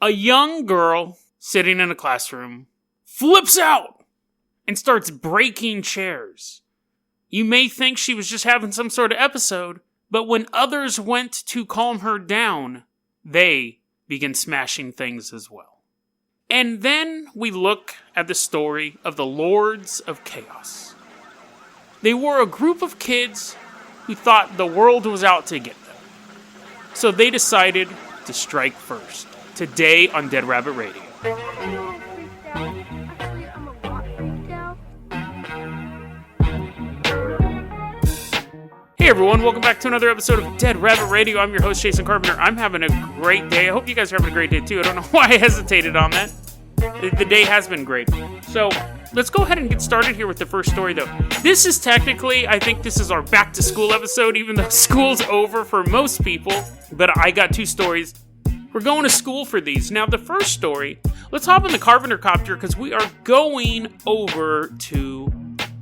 A young girl sitting in a classroom flips out and starts breaking chairs. You may think she was just having some sort of episode, but when others went to calm her down, they begin smashing things as well. And then we look at the story of the Lords of Chaos. They were a group of kids who thought the world was out to get them. So they decided to strike first. Today on Dead Rabbit Radio. Hey everyone, welcome back to another episode of Dead Rabbit Radio. I'm your host, Jason Carpenter. I'm having a great day. I hope you guys are having a great day too. I don't know why I hesitated on that. The day has been great. So, let's go ahead and get started here with the first story though. This is technically, I think this is our back to school episode, even though school's over for most people. But I got two stories. We're going to school for these. Now, the first story, let's hop in the Carpenter copter because we are going over to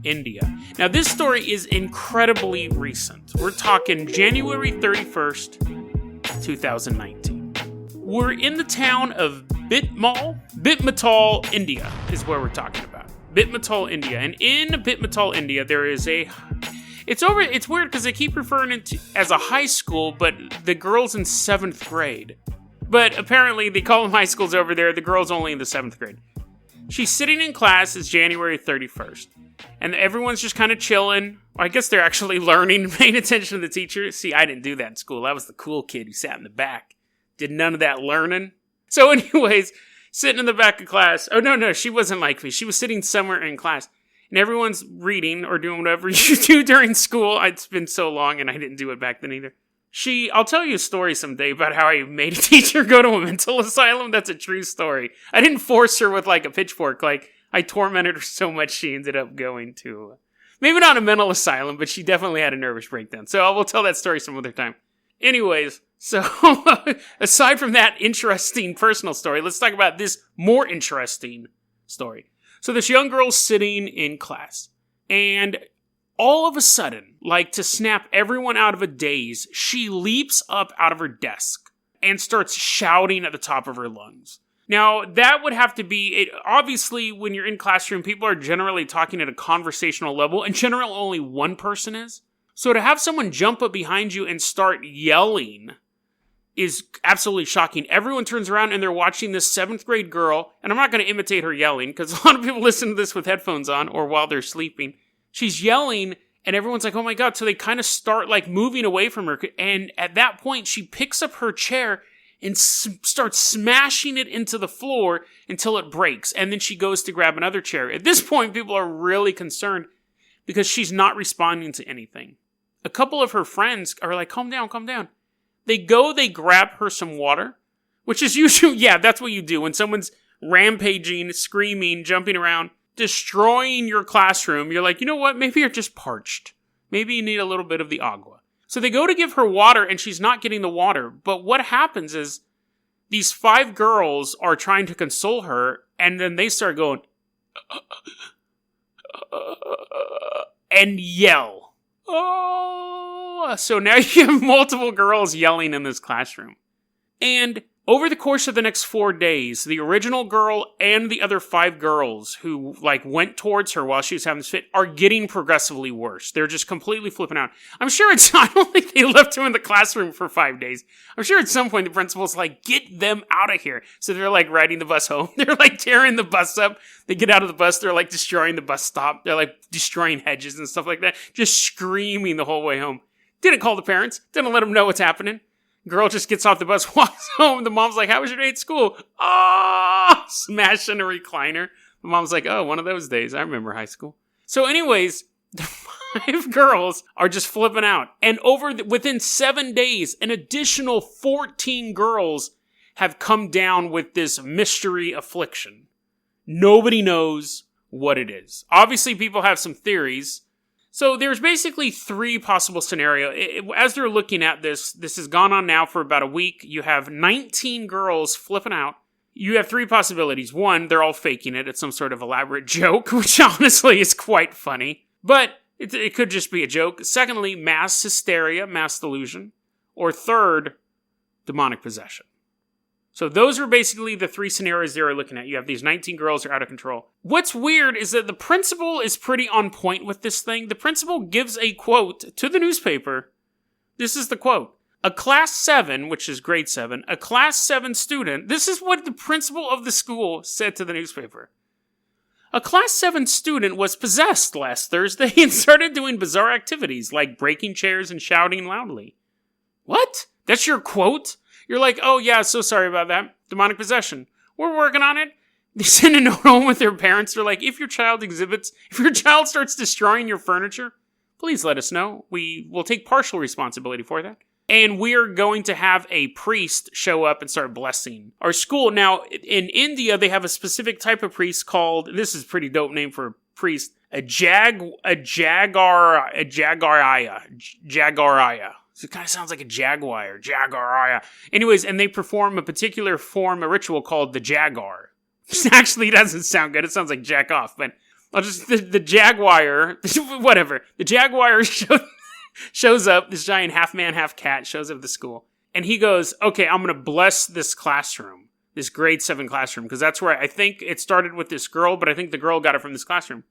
India. Now, this story is incredibly recent. We're talking January 31st, 2019. We're in the town of Bhimtal, India is where we're talking about. Bhimtal, India. And in Bhimtal, India, there is a... It's weird because they keep referring it as a high school, but the girl's in 7th grade. But apparently they call them high schools over there. The girl's only in the 7th grade. She's sitting in class. It's January 31st. And everyone's just kind of chilling. I guess they're actually learning and paying attention to the teacher. See, I didn't do that in school. I was the cool kid who sat in the back. Did none of that learning. So anyways, sitting in the back of class. Oh, no, she wasn't like me. She was sitting somewhere in class. And everyone's reading or doing whatever you do during school. It's been so long and I didn't do it back then either. I'll tell you a story someday about how I made a teacher go to a mental asylum. That's a true story. I didn't force her with like a pitchfork. Like, I tormented her so much she ended up going to, maybe not a mental asylum, but she definitely had a nervous breakdown. So I will tell that story some other time. Anyways, so aside from that interesting personal story, let's talk about this more interesting story. So this young girl's sitting in class, and all of a sudden, like to snap everyone out of a daze, she leaps up out of her desk and starts shouting at the top of her lungs. Now, that would have to be, obviously, when you're in classroom, people are generally talking at a conversational level, and generally only one person is. So to have someone jump up behind you and start yelling is absolutely shocking. Everyone turns around and they're watching this 7th grade girl, and I'm not going to imitate her yelling, because a lot of people listen to this with headphones on, or while they're sleeping. She's yelling, and everyone's like, oh my god, so they kind of start like moving away from her, and at that point, she picks up her chair and starts smashing it into the floor until it breaks, and then she goes to grab another chair. At this point, people are really concerned, because she's not responding to anything. A couple of her friends are like, calm down, calm down. They grab her some water, which is usually, yeah, that's what you do. When someone's rampaging, screaming, jumping around, destroying your classroom, you're like, you know what, maybe you're just parched. Maybe you need a little bit of the agua. So they go to give her water, and she's not getting the water. But what happens is, these 5 girls are trying to console her, and then they start going, and yell. Oh, so now you have multiple girls yelling in this classroom. And over the course of the next 4 days, the original girl and the other 5 girls who went towards her while she was having this fit are getting progressively worse. They're just completely flipping out. I don't think they left her in the classroom for 5 days. I'm sure at some point the principal's like, get them out of here. So they're like riding the bus home. They're like tearing the bus up. They get out of the bus. They're like destroying the bus stop. They're like destroying hedges and stuff like that. Just screaming the whole way home. Didn't call the parents. Didn't let them know what's happening. Girl just gets off the bus, walks home. The mom's like, how was your day at school? Oh, smashing a recliner. The mom's like, oh, one of those days. I remember high school. So anyways, the 5 girls are just flipping out. And within 7 days, an additional 14 girls have come down with this mystery affliction. Nobody knows what it is. Obviously, people have some theories. So there's basically 3 possible scenarios. As they're looking at this has gone on now for about a week. You have 19 girls flipping out. You have 3 possibilities. 1, they're all faking it. It's some sort of elaborate joke, which honestly is quite funny. But it could just be a joke. Secondly, mass hysteria, mass delusion. Or 3rd, demonic possession. So those are basically the 3 scenarios they were looking at. You have these 19 girls who are out of control. What's weird is that the principal is pretty on point with this thing. The principal gives a quote to the newspaper. This is the quote. A class 7, which is grade 7, a class 7 student, this is what the principal of the school said to the newspaper. A class 7 student was possessed last Thursday and started doing bizarre activities like breaking chairs and shouting loudly. What? That's your quote? You're like, oh yeah, so sorry about that. Demonic possession. We're working on it. They send a note home with their parents. They're like, if your child starts destroying your furniture, please let us know. We will take partial responsibility for that. And we're going to have a priest show up and start blessing our school. Now, in India, they have a specific type of priest called, this is a pretty dope name for a priest, a jagaraya. So it kind of sounds like a jaguar, jagaraya. Anyways, and they perform a particular form, a ritual called the jagar. Actually, it doesn't sound good. It sounds like jack off, but the jaguar, whatever. The jaguar shows up, this giant half man, half cat shows up at the school. And he goes, okay, I'm going to bless this classroom, this grade 7 classroom, because that's where I think it started with this girl, but I think the girl got it from this classroom.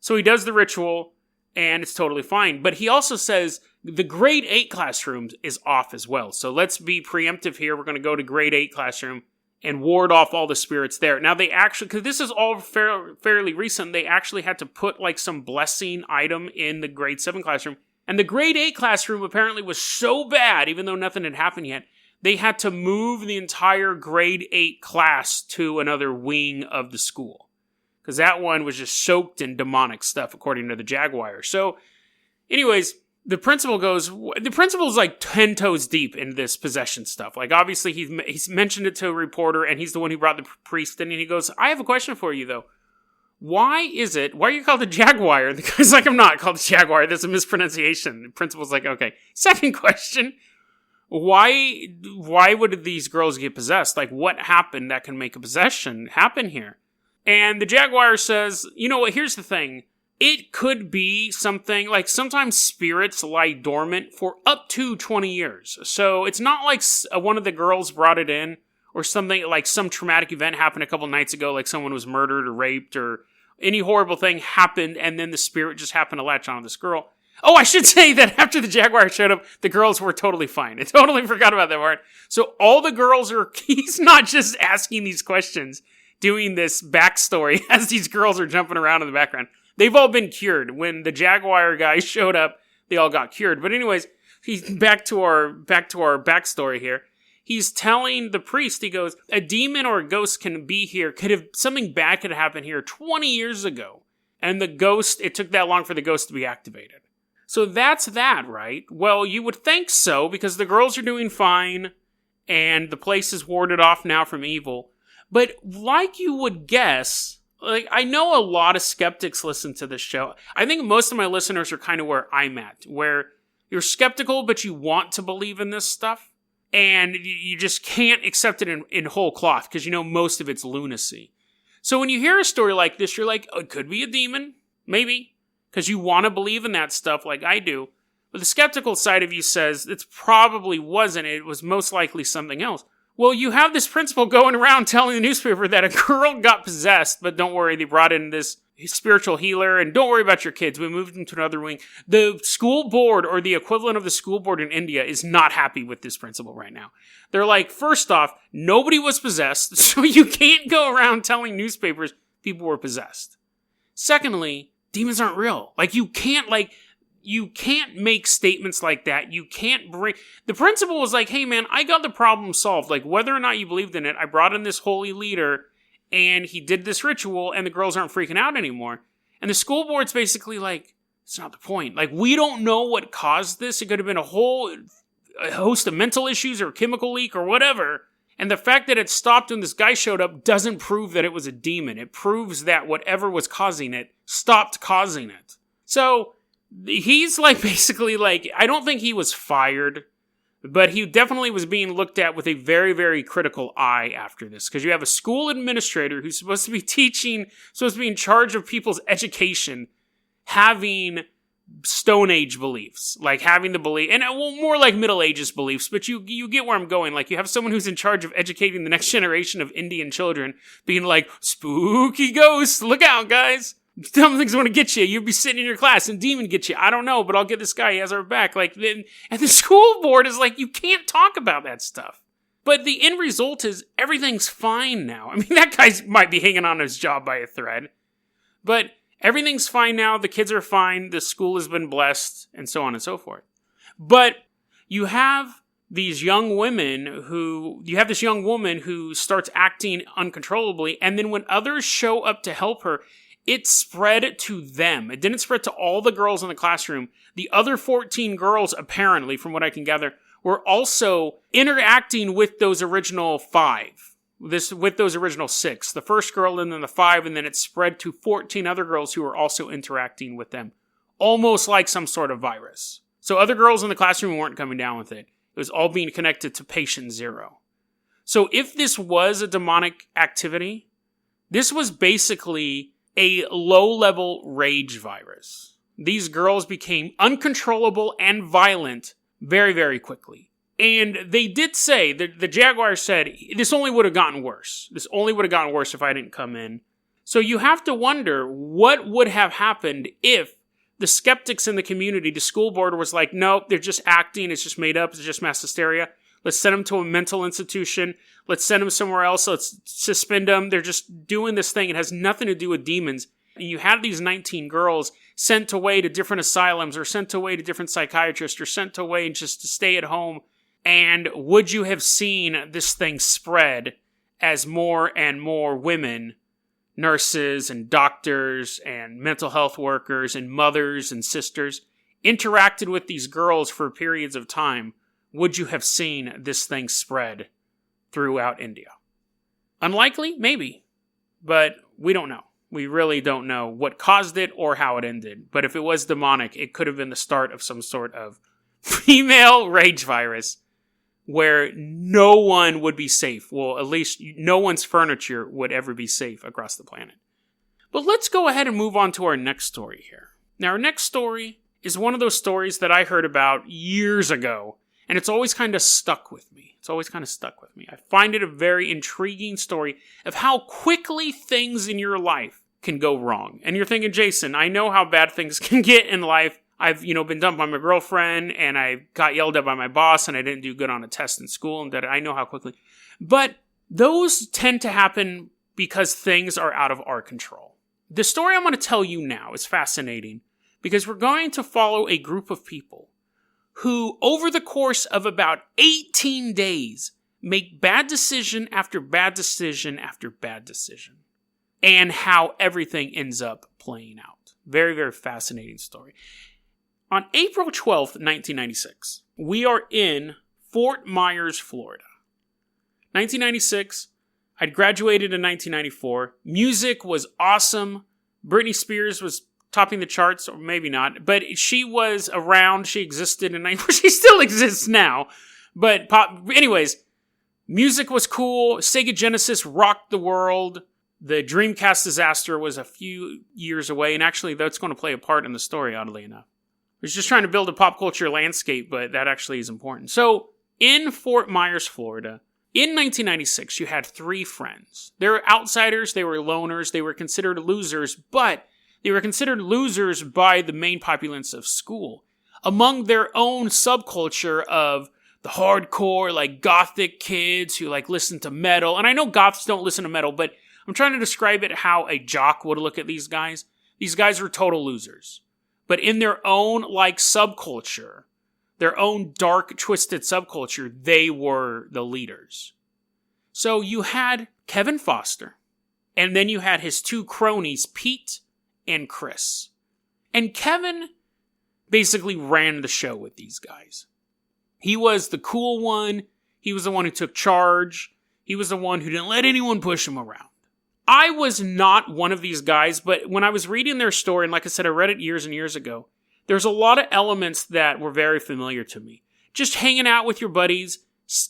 So he does the ritual, and it's totally fine. But he also says the grade 8 classroom is off as well. So let's be preemptive here. We're going to go to grade 8 classroom and ward off all the spirits there. Now they actually, because this is all fairly recent, they actually had to put like some blessing item in the grade 7 classroom. And the grade 8 classroom apparently was so bad, even though nothing had happened yet, they had to move the entire grade 8 class to another wing of the school. Because that one was just soaked in demonic stuff, according to the Jaguar. So, anyways, the principal's like 10 toes deep in this possession stuff. Like, obviously, he's mentioned it to a reporter, and he's the one who brought the priest in, and he goes, I have a question for you, though. Why are you called the Jaguar? The guy's like, I'm not called the Jaguar. That's a mispronunciation. The principal's like, okay. Second question, why would these girls get possessed? Like, what happened that can make a possession happen here? And the Jaguar says, you know what, here's the thing. It could be something, like sometimes spirits lie dormant for up to 20 years. So it's not like one of the girls brought it in, or something like some traumatic event happened a couple nights ago, like someone was murdered or raped, or any horrible thing happened, and then the spirit just happened to latch on this girl. Oh, I should say that after the Jaguar showed up, the girls were totally fine. I totally forgot about that part. So all the girls he's not just asking these questions, doing this backstory as these girls are jumping around in the background. They've all been cured. When the Jaguar guy showed up, they all got cured. But anyways, he's back to our backstory here. He's telling the priest, he goes, a demon or a ghost can be here. Something bad could have happened here 20 years ago. And it took that long for the ghost to be activated. So that's that, right? Well, you would think so, because the girls are doing fine, and the place is warded off now from evil. But like you would guess, like I know a lot of skeptics listen to this show. I think most of my listeners are kind of where I'm at, where you're skeptical, but you want to believe in this stuff. And you just can't accept it in whole cloth, because you know most of it's lunacy. So when you hear a story like this, you're like, oh, it could be a demon. Maybe. Because you want to believe in that stuff like I do. But the skeptical side of you says it probably wasn't. It was most likely something else. Well, you have this principal going around telling the newspaper that a girl got possessed, but don't worry, they brought in this spiritual healer, and don't worry about your kids, we moved them to another wing. The school board, or the equivalent of the school board in India, is not happy with this principal right now. They're like, first off, nobody was possessed, so you can't go around telling newspapers people were possessed. Secondly, demons aren't real. You can't make statements like that. You can't bring... The principal was like, hey man, I got the problem solved. Like, whether or not you believed in it, I brought in this holy leader, and he did this ritual, and the girls aren't freaking out anymore. And the school board's basically like, it's not the point. Like, we don't know what caused this. It could have been a host of mental issues or a chemical leak or whatever. And the fact that it stopped when this guy showed up doesn't prove that it was a demon. It proves that whatever was causing it stopped causing it. So he's basically I don't think he was fired, but he definitely was being looked at with a very, very critical eye after this. Because you have a school administrator who's supposed to be in charge of people's education, having Stone Age beliefs, like having the belief, and more like Middle Ages beliefs, but you get where I'm going. Like, you have someone who's in charge of educating the next generation of Indian children, being like, spooky ghosts, look out, guys. Something's going to get you. You'll be sitting in your class and demon get you. I don't know, but I'll get this guy. He has our back. Like, and the school board is like, you can't talk about that stuff. But the end result is everything's fine now. I mean, that guy might be hanging on to his job by a thread, but everything's fine now. The kids are fine. The school has been blessed, and so on and so forth. But you have this young woman who starts acting uncontrollably, and then when others show up to help her, it spread to them. It didn't spread to all the girls in the classroom. The other 14 girls, apparently, from what I can gather, were also interacting with those original 5. With those original 6. The first girl and then the 5, and then it spread to 14 other girls who were also interacting with them. Almost like some sort of virus. So other girls in the classroom weren't coming down with it. It was all being connected to patient 0. So if this was a demonic activity, this was basically a low-level rage virus. These girls became uncontrollable and violent very, very quickly. And they did say, the Jaguar said, this only would have gotten worse. This only would have gotten worse if I didn't come in. So you have to wonder what would have happened if the skeptics in the community, the school board was like, nope, they're just acting, it's just made up, it's just mass hysteria. Let's send them to a mental institution. Let's send them somewhere else. Let's suspend them. They're just doing this thing. It has nothing to do with demons. And you have these 19 girls sent away to different asylums or sent away to different psychiatrists or sent away just to stay at home. And would you have seen this thing spread as more and more women, nurses and doctors and mental health workers and mothers and sisters interacted with these girls for periods of time? Would you have seen this thing spread throughout India? Unlikely? Maybe. But we don't know. We really don't know what caused it or how it ended. But if it was demonic, it could have been the start of some sort of female rage virus where no one would be safe. Well, at least no one's furniture would ever be safe across the planet. But let's go ahead and move on to our next story here. Now, our next story is one of those stories that I heard about years ago, and it's always kind of stuck with me. I find it a very intriguing story of how quickly things in your life can go wrong. And you're thinking, Jason, I know how bad things can get in life. I've, been dumped by my girlfriend, and I got yelled at by my boss, and I didn't do good on a test in school, and that I know how quickly. But those tend to happen because things are out of our control. The story I'm going to tell you now is fascinating because we're going to follow a group of people who, over the course of about 18 days, make bad decision after bad decision after bad decision, and how everything ends up playing out. Very, very fascinating story. On April 12th, 1996, we are in Fort Myers, Florida. 1996, I'd graduated in 1994. Music was awesome. Britney Spears was topping the charts, or maybe not, but she was around. She existed in she still exists now. But anyways, music was cool. Sega Genesis rocked the world. The Dreamcast disaster was a few years away, and actually that's going to play a part in the story, oddly enough. I was just trying to build a pop culture landscape, but that actually is important. So, in Fort Myers, Florida, in 1996, you had 3 friends. They were outsiders, they were loners, they were considered losers, but they were considered losers by the main populace of school. Among their own subculture of the hardcore, like, gothic kids who, like, listen to metal. And I know goths don't listen to metal, but I'm trying to describe it how a jock would look at these guys. These guys were total losers. But in their own, like, subculture, their own dark, twisted subculture, they were the leaders. So you had Kevin Foster, and then you had his 2 cronies, Pete and Chris. And Kevin basically ran the show with these guys. He was the cool one. He was the one who took charge. He was the one who didn't let anyone push him around. I was not one of these guys, but when I was reading their story, and like I said, I read it years and years ago, there's a lot of elements that were very familiar to me. Just hanging out with your buddies,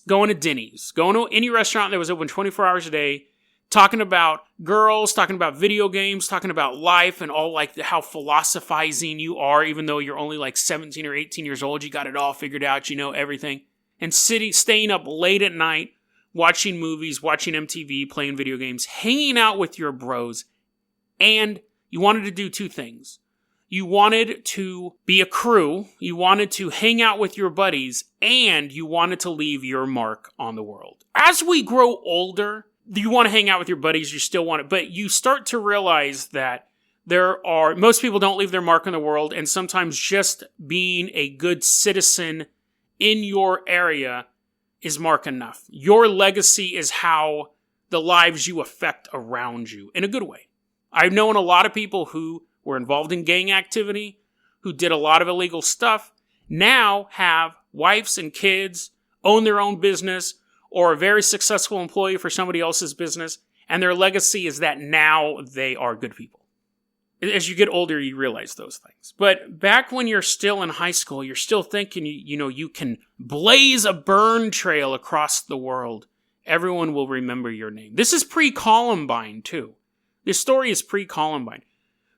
going to Denny's, going to any restaurant that was open 24 hours a day, talking about girls, talking about video games, talking about life, and all like how philosophizing you are, even though you're only like 17 or 18 years old. You got it all figured out. You know everything. And staying up late at night, watching movies, watching MTV, playing video games, hanging out with your bros. And you wanted to do two things. You wanted to be a crew, you wanted to hang out with your buddies, and you wanted to leave your mark on the world. As we grow older, you want to hang out with your buddies, you still want it, but you start to realize that most people don't leave their mark on the world, and sometimes just being a good citizen in your area is mark enough. Your legacy is how the lives you affect around you, in a good way. I've known a lot of people who were involved in gang activity, who did a lot of illegal stuff, now have wives and kids, own their own business, or are a very successful employee for somebody else's business, and their legacy is that now they are good people. As you get older, you realize those things. But back when you're still in high school, you're still thinking, you can blaze a burn trail across the world. Everyone will remember your name. This is pre-Columbine, too. This story is pre-Columbine.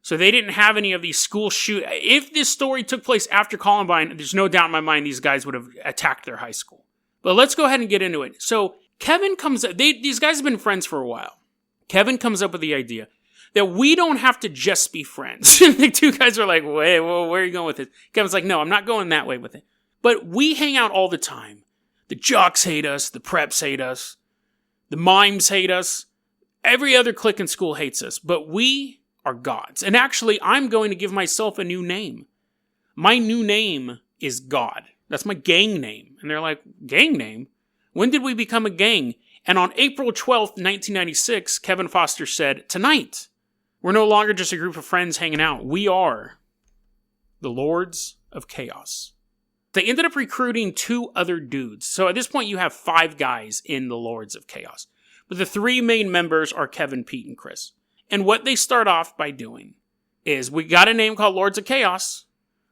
So they didn't have any of these school If this story took place after Columbine, there's no doubt in my mind these guys would have attacked their high school. But let's go ahead and get into it. So Kevin comes up, these guys have been friends for a while. Kevin comes up with the idea that we don't have to just be friends. The two guys are like, wait, well, where are you going with this? Kevin's like, no, I'm not going that way with it. But we hang out all the time. The jocks hate us, the preps hate us, the mimes hate us, every other clique in school hates us, but we are gods. And actually, I'm going to give myself a new name. My new name is God. That's my gang name. And they're like, gang name? When did we become a gang? And on April 12th, 1996, Kevin Foster said, tonight, we're no longer just a group of friends hanging out. We are the Lords of Chaos. They ended up recruiting 2 other dudes. So at this point, you have 5 guys in the Lords of Chaos. But the 3 main members are Kevin, Pete, and Chris. And what they start off by doing is, we got a name called Lords of Chaos.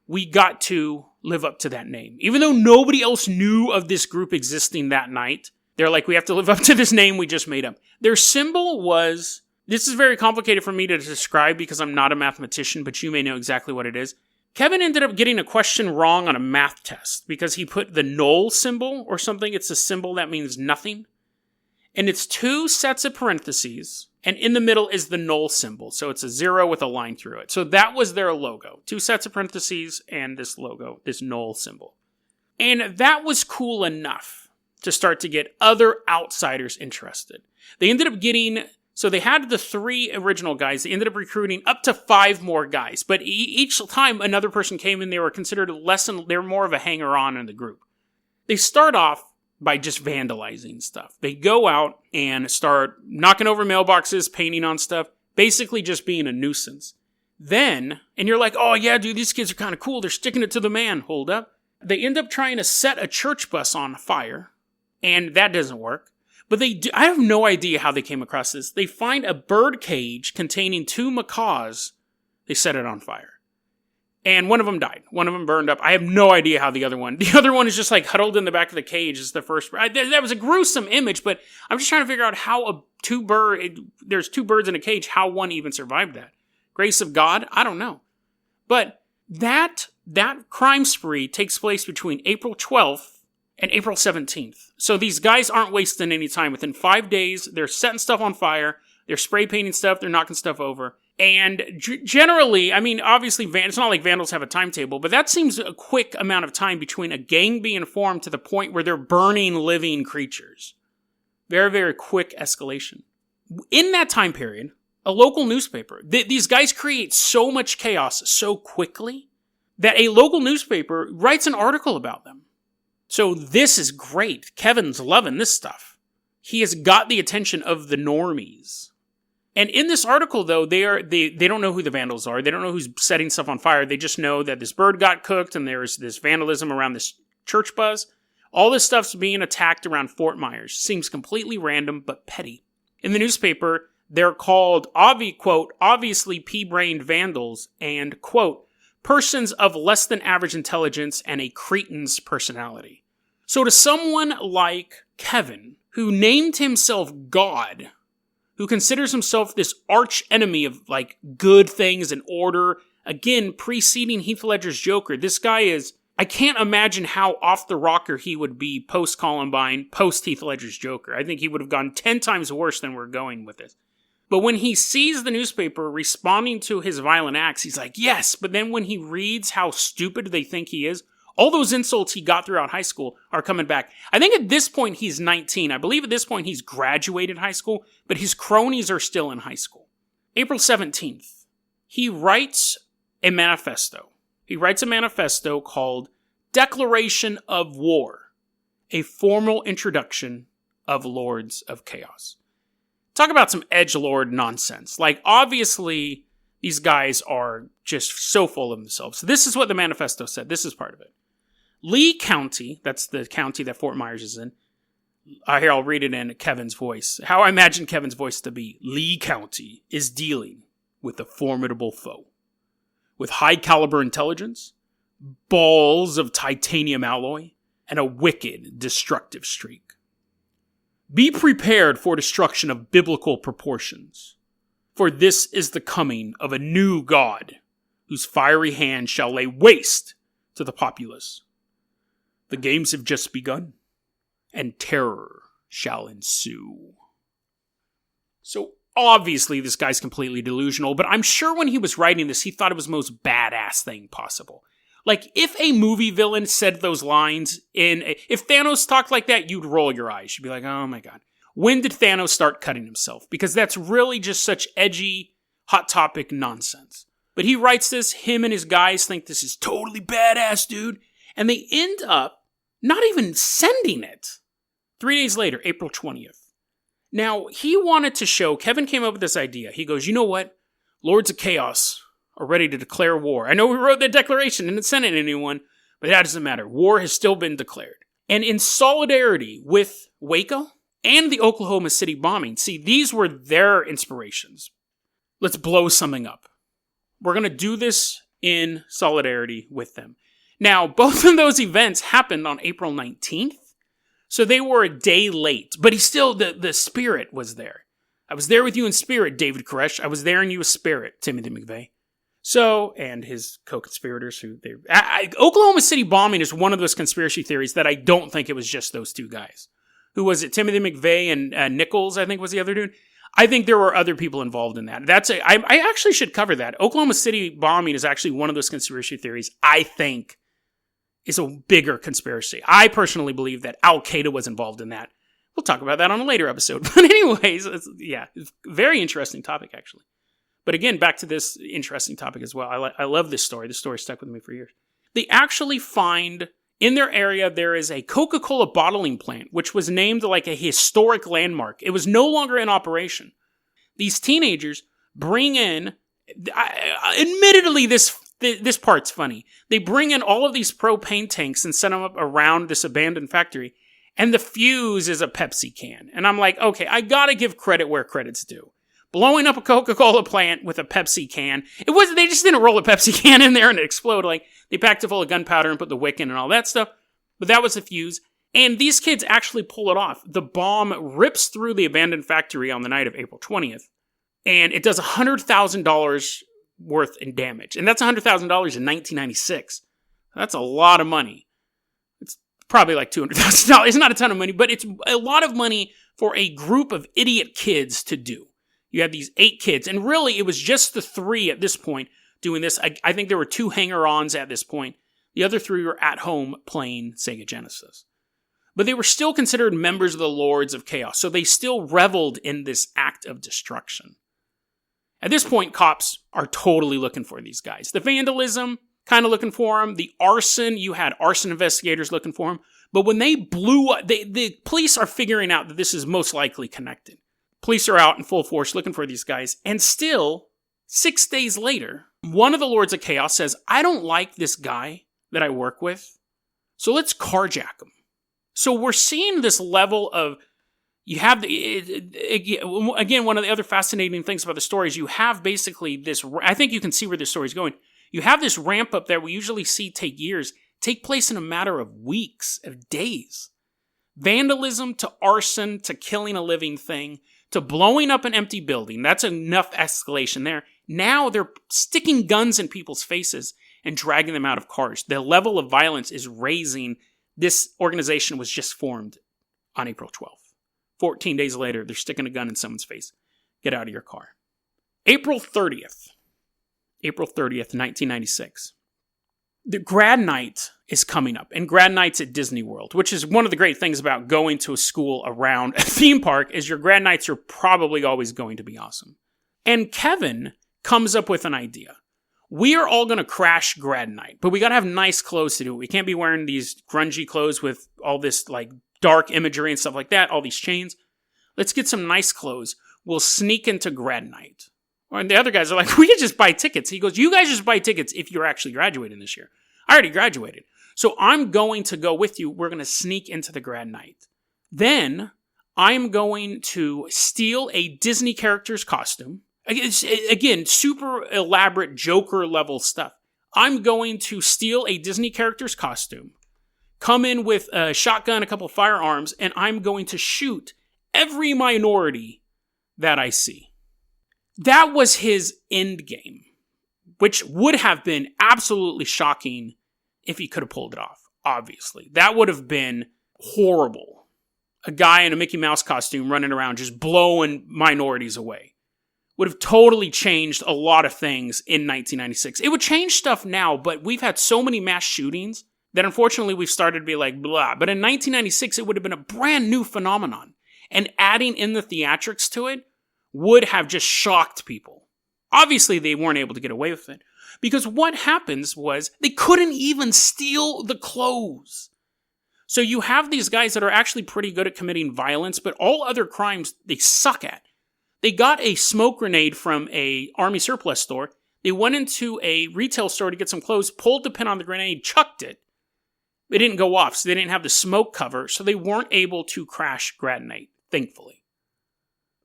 We got to live up to that name. Even though nobody else knew of this group existing that night, they're like, we have to live up to this name we just made up. Their symbol was, this is very complicated for me to describe because I'm not a mathematician, but you may know exactly what it is. Kevin ended up getting a question wrong on a math test because he put the null symbol or something. It's a symbol that means nothing. And it's 2 sets of parentheses, and in the middle is the null symbol. So it's a 0 with a line through it. So that was their logo. 2 sets of parentheses and this logo, this null symbol. And that was cool enough to start to get other outsiders interested. They ended up so they had the 3 original guys. They ended up recruiting up to 5 more guys. But each time another person came in, they were considered they were more of a hanger-on in the group. They start off by just vandalizing stuff. They go out and start knocking over mailboxes, painting on stuff, basically just being a nuisance. Then, and you're like, oh yeah, dude, these kids are kind of cool. They're sticking it to the man. Hold up. They end up trying to set a church bus on fire, and that doesn't work. But I have no idea how they came across this. They find a bird cage containing 2 macaws. They set it on fire. And one of them died. One of them burned up. I have no idea how the other one is just like huddled in the back of the cage is the first. That was a gruesome image, but I'm just trying to figure out how there's 2 birds in a cage, how one even survived that. Grace of God? I don't know. But that crime spree takes place between April 12th and April 17th. So these guys aren't wasting any time. Within 5 days, they're setting stuff on fire. They're spray painting stuff. They're knocking stuff over. And generally, I mean, obviously, it's not like vandals have a timetable, but that seems a quick amount of time between a gang being formed to the point where they're burning living creatures. Very, very quick escalation. In that time period, a local newspaper, these guys create so much chaos so quickly that a local newspaper writes an article about them. So this is great. Kevin's loving this stuff. He has got the attention of the normies. And in this article, though, they don't know who the vandals are. They don't know who's setting stuff on fire. They just know that this bird got cooked and there's this vandalism around this church bus. All this stuff's being attacked around Fort Myers. Seems completely random, but petty. In the newspaper, they're called, quote, obviously pea-brained vandals and, quote, persons of less than average intelligence and a cretin's personality. So to someone like Kevin, who named himself God, who considers himself this arch enemy of, like, good things and order. Again, preceding Heath Ledger's Joker. This guy is... I can't imagine how off the rocker he would be post-Columbine, post-Heath Ledger's Joker. I think he would have gone 10 times worse than we're going with this. But when he sees the newspaper responding to his violent acts, he's like, yes. But then when he reads how stupid they think he is, all those insults he got throughout high school are coming back. I think at this point he's 19. I believe at this point he's graduated high school, but his cronies are still in high school. April 17th, he writes a manifesto. He writes a manifesto called Declaration of War, a formal introduction of Lords of Chaos. Talk about some edgelord nonsense. Like, obviously, these guys are just so full of themselves. So this is what the manifesto said. This is part of it. Lee County, that's the county that Fort Myers is in. Here, I'll read it in Kevin's voice. How I imagine Kevin's voice to be. Lee County is dealing with a formidable foe. With high-caliber intelligence, balls of titanium alloy, and a wicked, destructive streak. Be prepared for destruction of biblical proportions, for this is the coming of a new God, whose fiery hand shall lay waste to the populace. The games have just begun, and terror shall ensue. So, obviously, this guy's completely delusional, but I'm sure when he was writing this, he thought it was the most badass thing possible. Like, if a movie villain said those lines if Thanos talked like that, you'd roll your eyes. You'd be like, oh my god. When did Thanos start cutting himself? Because that's really just such edgy, hot topic nonsense. But he writes this, him and his guys think this is totally badass, dude. And they end up not even sending it. 3 days later, April 20th. Now, he wanted to show, Kevin came up with this idea. He goes, you know what? Lords of Chaos are ready to declare war. I know we wrote that declaration and didn't send it to anyone, but that doesn't matter. War has still been declared. And in solidarity with Waco and the Oklahoma City bombing, see, these were their inspirations. Let's blow something up. We're going to do this in solidarity with them. Now, both of those events happened on April 19th. So they were a day late, but the spirit was there. I was there with you in spirit, David Koresh. I was there in you in spirit, Timothy McVeigh. So, and his co-conspirators Oklahoma City bombing is one of those conspiracy theories that I don't think it was just those two guys. Who was it? Timothy McVeigh and Nichols, I think was the other dude. I think there were other people involved in that. I actually should cover that. Oklahoma City bombing is actually one of those conspiracy theories I think is a bigger conspiracy. I personally believe that Al-Qaeda was involved in that. We'll talk about that on a later episode. But anyways, it's a very interesting topic, actually. But again, back to this interesting topic as well. I love this story. This story stuck with me for years. They actually find, in their area, there is a Coca-Cola bottling plant, which was named like a historic landmark. It was no longer in operation. These teenagers bring in, admittedly, this part's funny. They bring in all of these propane tanks and set them up around this abandoned factory, and the fuse is a Pepsi can. And I'm like, okay, I gotta give credit where credit's due. Blowing up a Coca-Cola plant with a Pepsi can. They just didn't roll a Pepsi can in there and it exploded. Like, they packed it full of gunpowder and put the wick in and all that stuff. But that was the fuse. And these kids actually pull it off. The bomb rips through the abandoned factory on the night of April 20th. And it does $100,000 worth in damage. And that's $100,000 in 1996. That's a lot of money. It's probably like $200,000. It's not a ton of money, but it's a lot of money for a group of idiot kids to do. You have these 8 kids, and really it was just the 3 at this point doing this. I think there were 2 hanger-ons at this point. The other 3 were at home playing Sega Genesis. But they were still considered members of the Lords of Chaos, so they still reveled in this act of destruction. At this point, cops are totally looking for these guys. The vandalism, kind of looking for them. The arson, you had arson investigators looking for them. But when they blew up, the police are figuring out that this is most likely connected. Police are out in full force looking for these guys. And still, 6 days later, one of the Lords of Chaos says, I don't like this guy that I work with, so let's carjack him. So we're seeing this level of, you have, again, one of the other fascinating things about the story is you have basically this, I think you can see where this story is going. You have this ramp up that we usually see take years, take place in a matter of weeks, of days. Vandalism to arson to killing a living thing to blowing up an empty building. That's enough escalation there. Now they're sticking guns in people's faces and dragging them out of cars. The level of violence is raising. This organization was just formed on April 12th. 14 days later, they're sticking a gun in someone's face. Get out of your car. April 30th, 1996. The grad night is coming up, and grad night's at Disney World, which is one of the great things about going to a school around a theme park is your grad nights are probably always going to be awesome. And Kevin comes up with an idea. We are all going to crash grad night, but we got to have nice clothes to do it. We can't be wearing these grungy clothes with all this like dark imagery and stuff like that, all these chains. Let's get some nice clothes. We'll sneak into grad night. And the other guys are like, we could just buy tickets. He goes, you guys just buy tickets if you're actually graduating this year. I already graduated. So I'm going to go with you. We're going to sneak into the grad night. Then I'm going to steal a Disney character's costume. Again, super elaborate Joker level stuff. I'm going to steal a Disney character's costume, come in with a shotgun, a couple of firearms, and I'm going to shoot every minority that I see. That was his end game, which would have been absolutely shocking if he could have pulled it off, obviously. That would have been horrible. A guy in a Mickey Mouse costume running around just blowing minorities away. Would have totally changed a lot of things in 1996. It would change stuff now, but we've had so many mass shootings that unfortunately we've started to be like, blah. But in 1996, it would have been a brand new phenomenon. And adding in the theatrics to it would have just shocked people. Obviously, they weren't able to get away with it. Because what happens was they couldn't even steal the clothes. So you have these guys that are actually pretty good at committing violence, but all other crimes they suck at. They got a smoke grenade from a army surplus store. They went into a retail store to get some clothes, pulled the pin on the grenade, chucked it. It didn't go off, so they didn't have the smoke cover, so they weren't able to crash grad night, thankfully.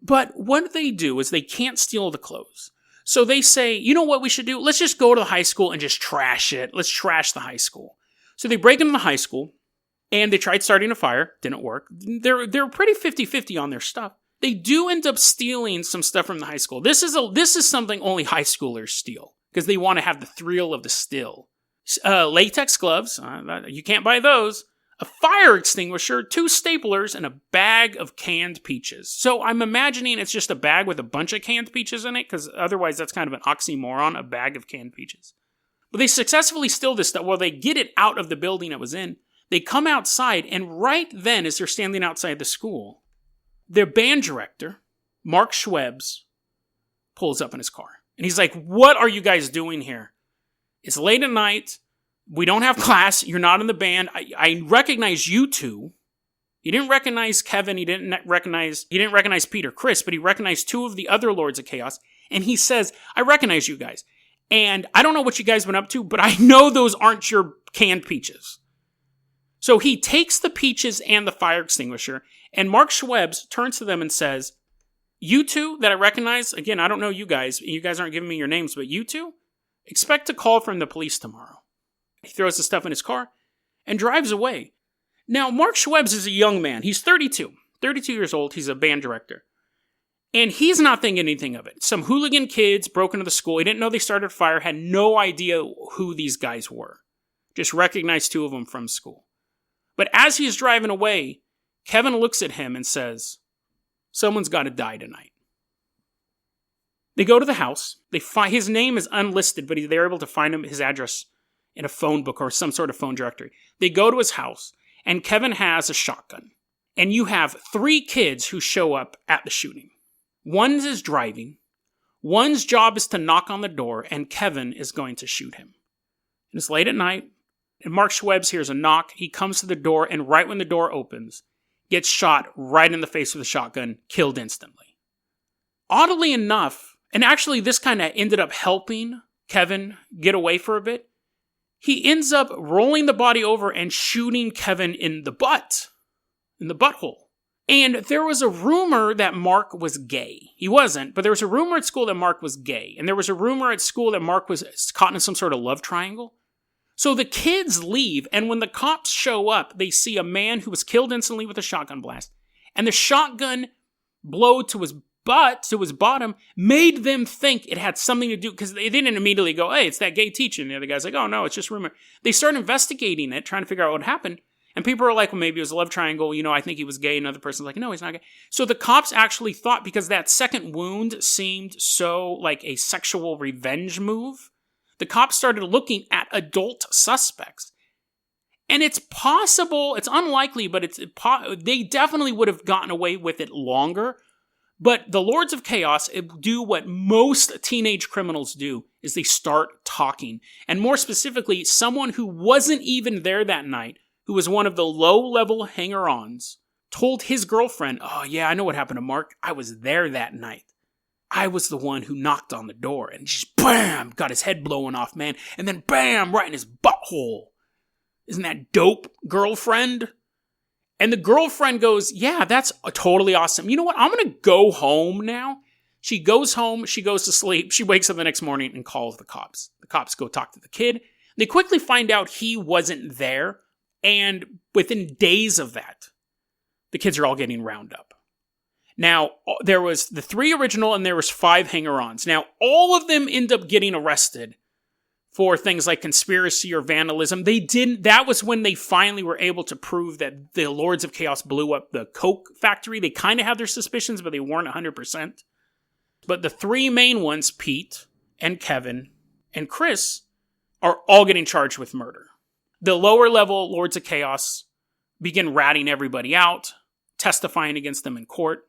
But what they do is they can't steal the clothes. So they say, you know what we should do? Let's just go to the high school and just trash it. Let's trash the high school. So they break into the high school, and they tried starting a fire. Didn't work. They're pretty 50-50 on their stuff. They do end up stealing some stuff from the high school. This is something only high schoolers steal, because they want to have the thrill of the steal. Latex gloves, you can't buy those. A fire extinguisher, 2 staplers, and a bag of canned peaches. So I'm imagining it's just a bag with a bunch of canned peaches in it, because otherwise that's kind of an oxymoron, a bag of canned peaches. But they successfully steal this stuff. Well, they get it out of the building it was in. They come outside, and right then, as they're standing outside the school, their band director, Mark Schwebs, pulls up in his car. And he's like, what are you guys doing here? It's late at night. We don't have class. You're not in the band. I recognize you two. He didn't recognize Kevin. He didn't recognize Peter, Chris, but he recognized 2 of the other Lords of Chaos. And he says, I recognize you guys. And I don't know what you guys went up to, but I know those aren't your canned peaches. So he takes the peaches and the fire extinguisher, and Mark Schwebs turns to them and says, you two that I recognize, again, I don't know you guys aren't giving me your names, but you two, expect a call from the police tomorrow. He throws the stuff in his car and drives away. Now, Mark Schwebs is a young man. He's 32 years old. He's a band director. And he's not thinking anything of it. Some hooligan kids broke into the school. He didn't know they started a fire, had no idea who these guys were. Just recognized 2 of them from school. But as he's driving away, Kevin looks at him and says, someone's got to die tonight. They go to the house. They find his name is unlisted, but they're able to find his address in a phone book or some sort of phone directory. They go to his house, and Kevin has a shotgun. And you have 3 kids who show up at the shooting. One is driving. One's job is to knock on the door, and Kevin is going to shoot him. And it's late at night, and Mark Schwebs hears a knock. He comes to the door, and right when the door opens, gets shot right in the face with a shotgun, killed instantly. Oddly enough, and actually this kind of ended up helping Kevin get away for a bit, he ends up rolling the body over and shooting Kevin in the butthole. And there was a rumor that Mark was gay. He wasn't, but there was a rumor at school that Mark was gay. And there was a rumor at school that Mark was caught in some sort of love triangle. So the kids leave, and when the cops show up, they see a man who was killed instantly with a shotgun blast. And the shotgun blow to his butt, to his bottom, made them think it had something to do, because they didn't immediately go, hey, it's that gay teacher. And the other guy's like, oh no, it's just rumor. They start investigating it, trying to figure out what happened. And people are like, well, maybe it was a love triangle. I think he was gay. Another person's like, no, he's not gay. So the cops actually thought, because that second wound seemed so like a sexual revenge move, the cops started looking at adult suspects. And it's possible, it's unlikely, but they definitely would have gotten away with it longer. But the Lords of Chaos do what most teenage criminals do, is they start talking. And more specifically, someone who wasn't even there that night, who was one of the low-level hanger-ons, told his girlfriend, oh yeah, I know what happened to Mark. I was there that night. I was the one who knocked on the door, and just bam, got his head blown off, man. And then bam, right in his butthole. Isn't that dope, girlfriend? And the girlfriend goes, yeah, that's totally awesome. You know what? I'm going to go home now. She goes home. She goes to sleep. She wakes up the next morning and calls the cops. The cops go talk to the kid. They quickly find out he wasn't there. And within days of that, the kids are all getting round up. Now, there was the 3 original and there was 5 hanger-ons. Now, all of them end up getting arrested for things like conspiracy or vandalism. That was when they finally were able to prove that the Lords of Chaos blew up the Coke factory. They kind of had their suspicions, but they weren't 100%. But the 3 main ones, Pete and Kevin and Chris, are all getting charged with murder. The lower level Lords of Chaos begin ratting everybody out, testifying against them in court.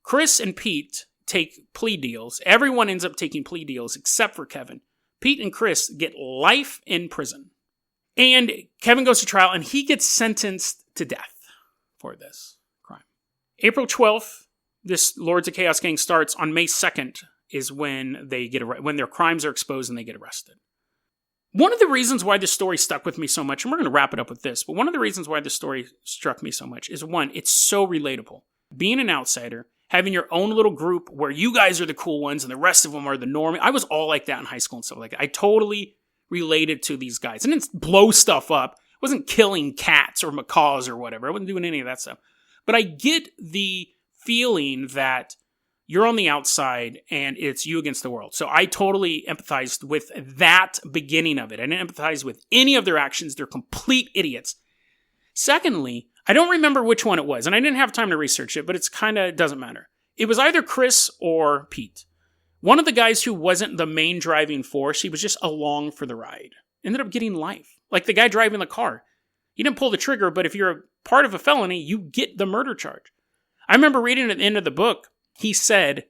Chris and Pete take plea deals. Everyone ends up taking plea deals except for Kevin. Pete and Chris get life in prison. And Kevin goes to trial and he gets sentenced to death for this crime. April 12th, this Lords of Chaos gang starts. On May 2nd is when when their crimes are exposed and they get arrested. One of the reasons why this story stuck with me so much, and we're going to wrap it up with this, but one of the reasons why this story struck me so much is, one, it's so relatable. Being an outsider, having your own little group where you guys are the cool ones and the rest of them are the normie. I was all like that in high school and stuff like that. I totally related to these guys. I didn't blow stuff up. I wasn't killing cats or macaws or whatever. I wasn't doing any of that stuff. But I get the feeling that you're on the outside and it's you against the world. So I totally empathized with that beginning of it. I didn't empathize with any of their actions. They're complete idiots. Secondly, I don't remember which one it was, and I didn't have time to research it, but it doesn't matter. It was either Chris or Pete. One of the guys who wasn't the main driving force, he was just along for the ride. Ended up getting life. Like the guy driving the car. He didn't pull the trigger, but if you're a part of a felony, you get the murder charge. I remember reading at the end of the book, he said,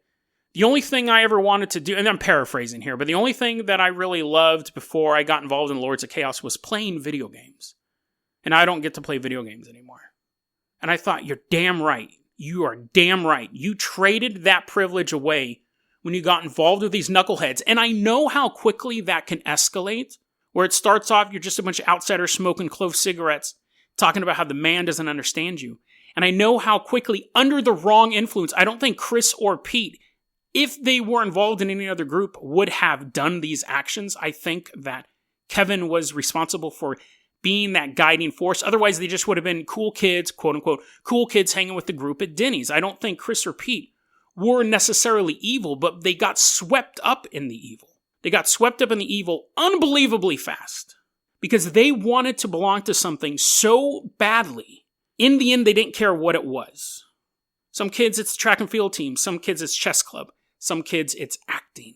the only thing I ever wanted to do, and I'm paraphrasing here, but the only thing that I really loved before I got involved in Lords of Chaos was playing video games. And I don't get to play video games anymore. And I thought, you're damn right. You are damn right. You traded that privilege away when you got involved with these knuckleheads. And I know how quickly that can escalate, where it starts off, you're just a bunch of outsiders smoking clove cigarettes, talking about how the man doesn't understand you. And I know how quickly, under the wrong influence, I don't think Chris or Pete, if they were involved in any other group, would have done these actions. I think that Kevin was responsible for being that guiding force. Otherwise, they just would have been cool kids, quote unquote, cool kids hanging with the group at Denny's. I don't think Chris or Pete were necessarily evil, but they got swept up in the evil. They got swept up in the evil unbelievably fast because they wanted to belong to something so badly. In the end, they didn't care what it was. Some kids, it's track and field team. Some kids, it's chess club. Some kids, it's acting.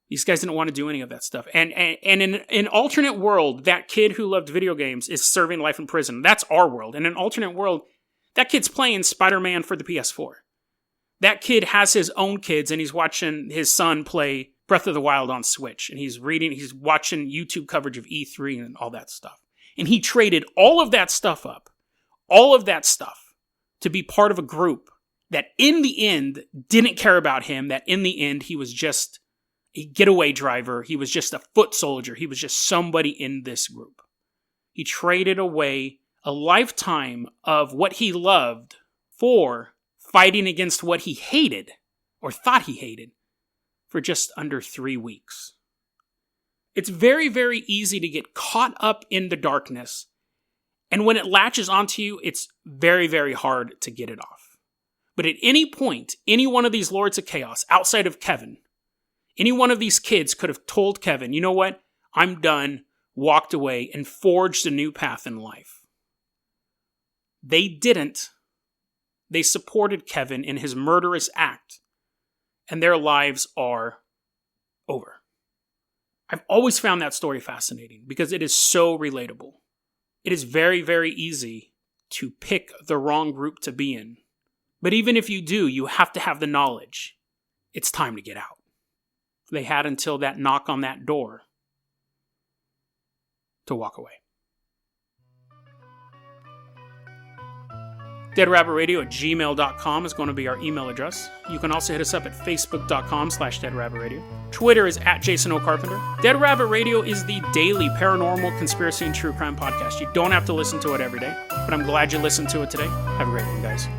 These guys didn't want to do any of that stuff. And in an alternate world, that kid who loved video games is serving life in prison. That's our world. In an alternate world, that kid's playing Spider-Man for the PS4. That kid has his own kids, and he's watching his son play Breath of the Wild on Switch. And he's watching YouTube coverage of E3 and all that stuff. And he traded all of that stuff up, to be part of a group that in the end didn't care about him, that in the end he was just a getaway driver. He was just a foot soldier. He was just somebody in this group. He traded away a lifetime of what he loved for fighting against what he hated, or thought he hated, for just under 3 weeks. It's very, very easy to get caught up in the darkness, and when it latches onto you, it's very, very hard to get it off. But at any point, any one of these Lords of Chaos, outside of Kevin, any one of these kids could have told Kevin, you know what? I'm done, walked away, and forged a new path in life. They didn't. They supported Kevin in his murderous act, and their lives are over. I've always found that story fascinating because it is so relatable. It is very, very easy to pick the wrong group to be in. But even if you do, you have to have the knowledge. It's time to get out. They had until that knock on that door to walk away. DeadRabbitRadio@gmail.com is going to be our email address. You can also hit us up at Facebook.com/DeadRabbitRadio. Twitter is @JasonOCarpenter. Dead Rabbit Radio is the daily paranormal, conspiracy, and true crime podcast. You don't have to listen to it every day, but I'm glad you listened to it today. Have a great one, guys.